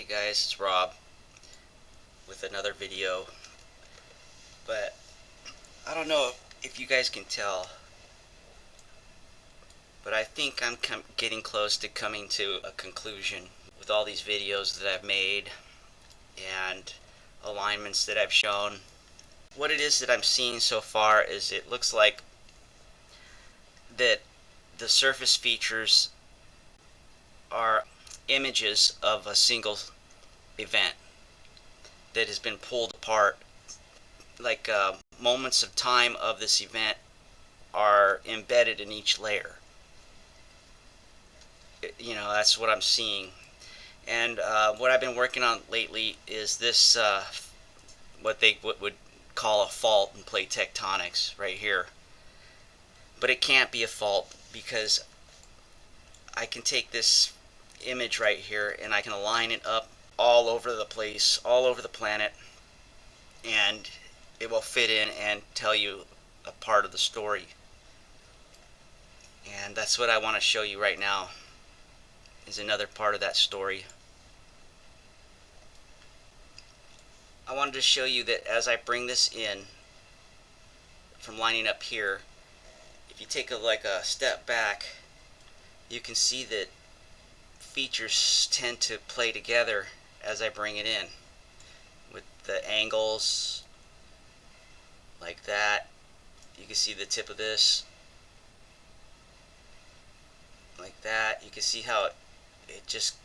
guys, it's Rob with another video. But I don't know if you guys can tell, but I think I'm getting close to coming to a conclusion with all these videos that I've made and alignments that I've shown. What it is that I'm seeing so far is it looks like that the surface features are images of a single event that has been pulled apart. Like moments of time of this event are embedded in each layer. That's what I'm seeing. And what I've been working on lately is this, what they would call a fault in plate tectonics right here. But it can't be a fault because I can take this image right here and I can align it up all over the place, all over the planet, and it will fit in and tell you a part of the story. And that's what I want to show you right now, is another part of that story. I wanted to show you that as I bring this in from lining up here, if you take a step back, you can see that features tend to play together as I bring it in, with the angles like that. You can see the tip of this like that. You can see how it just,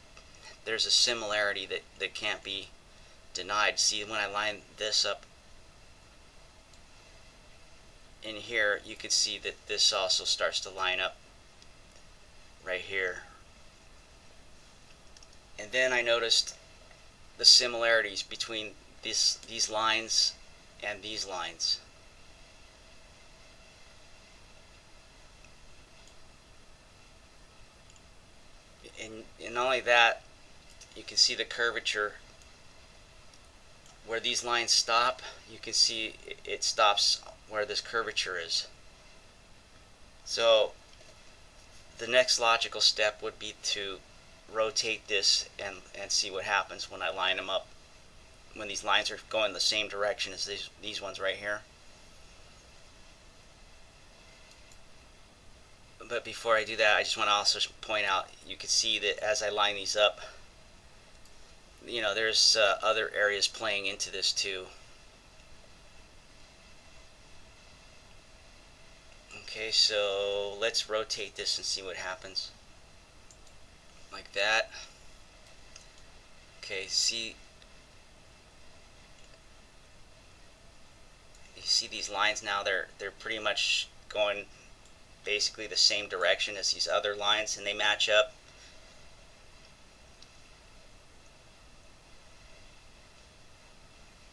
there's a similarity that can't be denied. See, when I line this up in here, you can see that this also starts to line up right here. And then I noticed the similarities between these lines and these lines. And not only that, you can see the curvature where these lines stop. You can see it stops where this curvature is. So the next logical step would be to rotate this and see what happens when I line them up, when these lines are going the same direction as these ones right here. But before I do that, I just want to also point out, you can see that as I line these up, there's other areas playing into this too. Okay, so let's rotate this and see what happens. Like that. Okay, see, you see these lines now, they're pretty much going basically the same direction as these other lines, and they match up.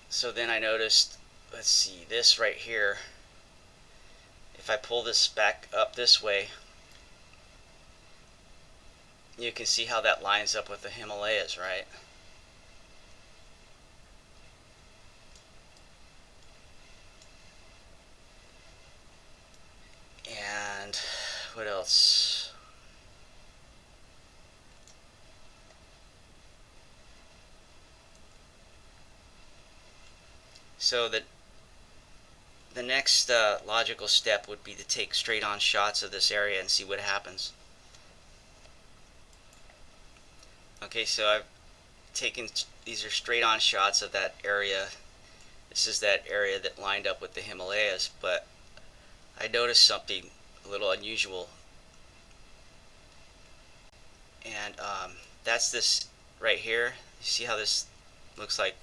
So then I noticed, let's see, this right here, if I pull this back up this way, you can see how that lines up with the Himalayas, right? And what else? So the next logical step would be to take straight on shots of this area and see what happens. Okay, so I've taken, these are straight on shots of that area. This is that area that lined up with the Himalayas, but I noticed something a little unusual. And that's this right here. You see how this looks like,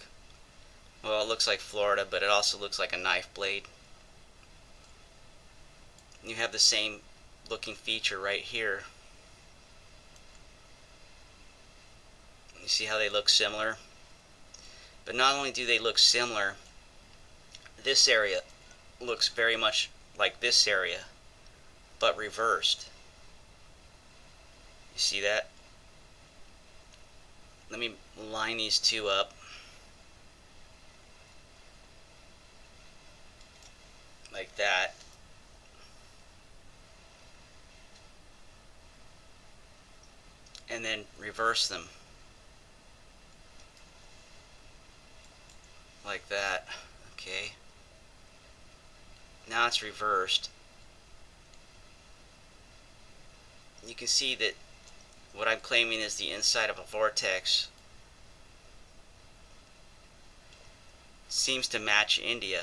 well, it looks like Florida, but it also looks like a knife blade. You have the same looking feature right here. You see how they look similar? But not only do they look similar, this area looks very much like this area, but reversed. You see that? Let me line these two up. Like that. And then reverse them. like that. Okay. Now it's reversed. You can see that what I'm claiming is the inside of a vortex seems to match India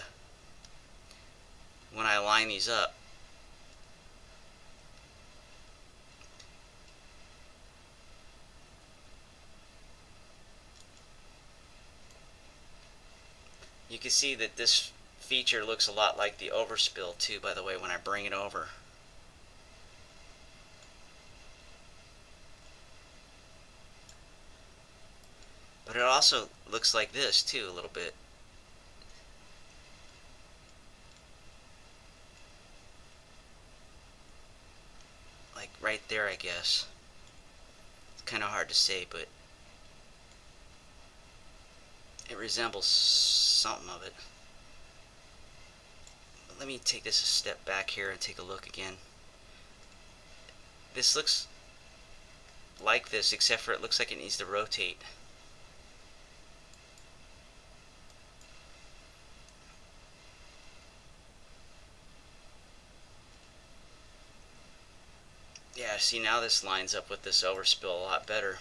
when I line these up. You can see that this feature looks a lot like the overspill too, by the way, when I bring it over. But it also looks like this too, a little bit. Like right there, I guess. It's kind of hard to say, but it resembles something of it. But let me take this a step back here and take a look again. This looks like this, except for it looks like it needs to rotate. Yeah, see, now this lines up with this overspill a lot better.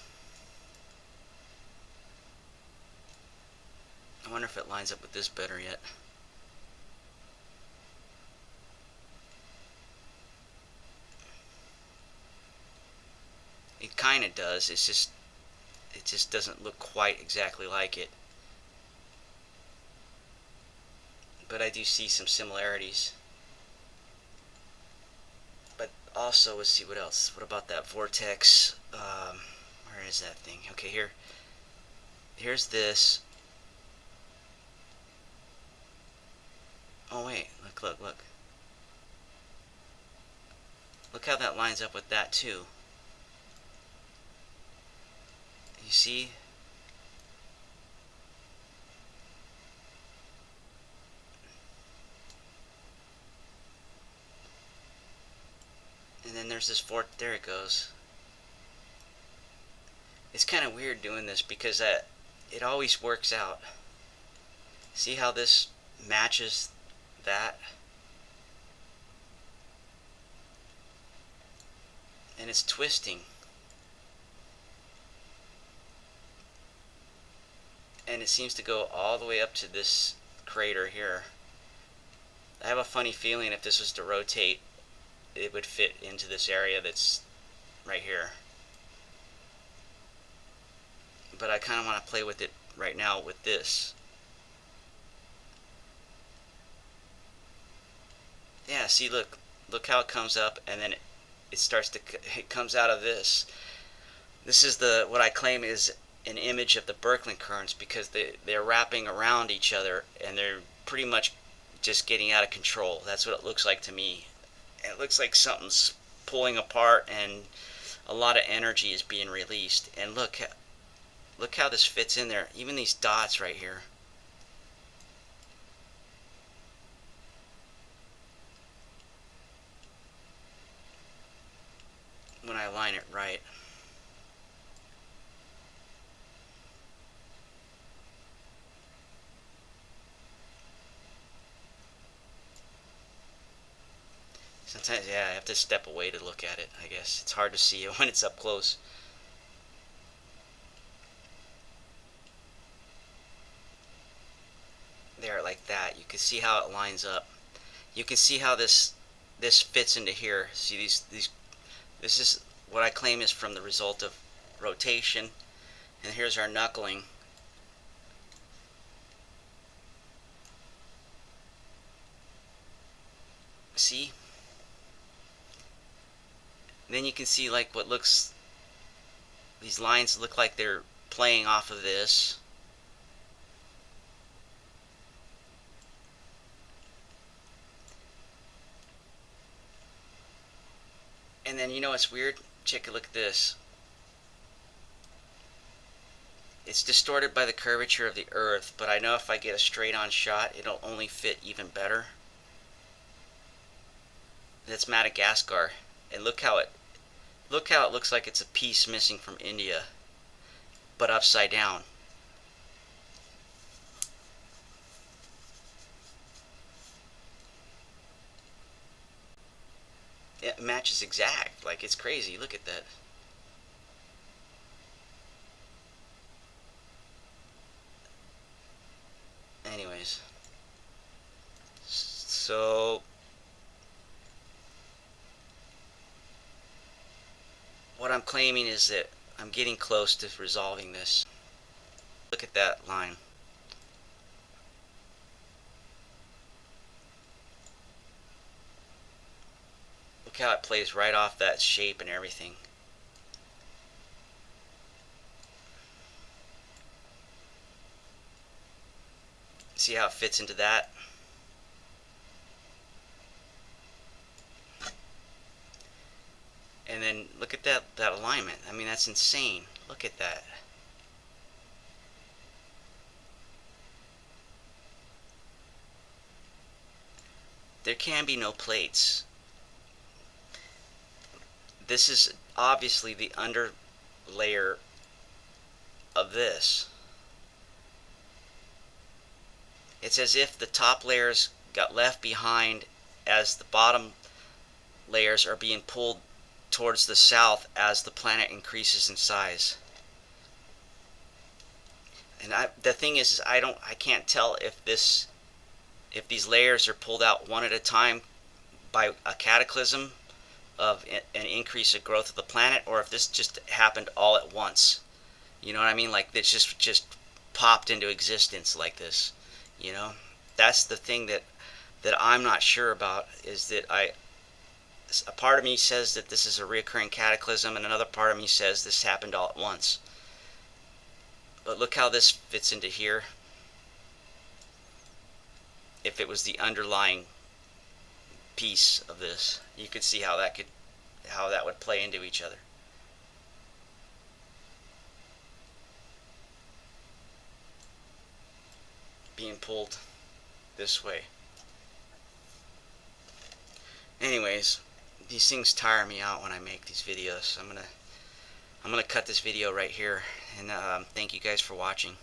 I wonder if it lines up with this better yet. It kind of does. It just doesn't look quite exactly like it. But I do see some similarities. But also, let's see what else. What about that vortex? Where is that thing? Okay, here's this. Oh wait, look. Look how that lines up with that too. You see? And then there's this there it goes. It's kind of weird doing this because it always works out. See how this matches that? And it's twisting. And it seems to go all the way up to this crater here. I have a funny feeling if this was to rotate, it would fit into this area that's right here. But I kind of want to play with it right now with this. Yeah, see, look how it comes up, and then it starts to, it comes out of this. This is what I claim is an image of the Birkeland currents, because they're wrapping around each other and they're pretty much just getting out of control. That's what it looks like to me. It looks like something's pulling apart and a lot of energy is being released. And look how this fits in there. Even these dots right here. When I line it right. Sometimes, yeah, I have to step away to look at it, I guess. It's hard to see it when it's up close. There, like that. You can see how it lines up. You can see how this fits into here. See this is what I claim is from the result of rotation. And here's our knuckling. See? And then you can see like these lines look like they're playing off of this. And then, you know what's weird? Check a look at this. It's distorted by the curvature of the Earth, but I know if I get a straight-on shot, it'll only fit even better. That's Madagascar, and look how it looks like it's a piece missing from India, but upside down. matches exact. Like, it's crazy. Look at that. Anyways, so what I'm claiming is that I'm getting close to resolving this. Look at that line. Look how it plays right off that shape and everything. See how it fits into that? And then look at that alignment. I mean, that's insane. Look at that. There can be no plates. This is obviously the under layer of this. It's as if the top layers got left behind as the bottom layers are being pulled towards the south as the planet increases in size. And the thing is I can't tell if these layers are pulled out one at a time by a cataclysm of an increase of growth of the planet, or if this just happened all at once. You know what I mean? Like it's just popped into existence like this. You know, that's the thing that I'm not sure about, is that a part of me says that this is a recurring cataclysm, and another part of me says this happened all at once. But look how this fits into here. If it was the underlying piece of this, you could see how that would play into each other. Being pulled this way. Anyways, these things tire me out when I make these videos. I'm gonna cut this video right here, and thank you guys for watching.